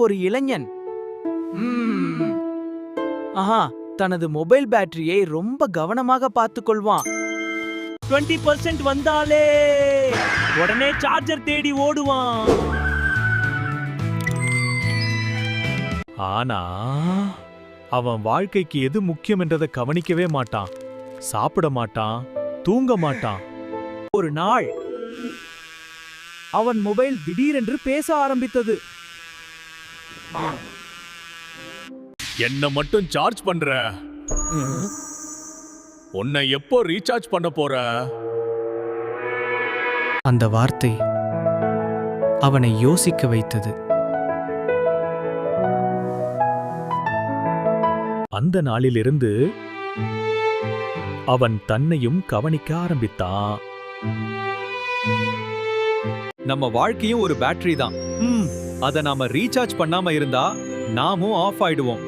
ஒரு இளைஞன் ஆஹா தனது மொபைல் பேட்டரியை ரொம்ப கவனமாக பார்த்துக்கொள்வான். 20% வந்தாலே உடனே சார்ஜர் தேடி ஓடுவான். ஆனா அவன் வாழ்க்கைக்கு எது முக்கியம் என்றதை கவனிக்கவே மாட்டான். சாப்பிட மாட்டான், தூங்க மாட்டான். ஒரு நாள் அவன் மொபைல் திடீரென்று பேச ஆரம்பித்தது. என்ன மட்டும் சார்ஜ் பண்ற? உன்னை எப்போ ரீசார்ஜ் பண்ண போற? அந்த வார்த்தை அவனை யோசிக்க வைத்தது. அந்த நாளிலிருந்து அவன் தன்னையும் கவனிக்க ஆரம்பித்தான். நம்ம வாழ்க்கையும் ஒரு பேட்டரி தான். அத நாம ரீசார்ஜ் பண்ணாம இருந்தா நாமும் ஆஃப் ஆயிடுவோம்.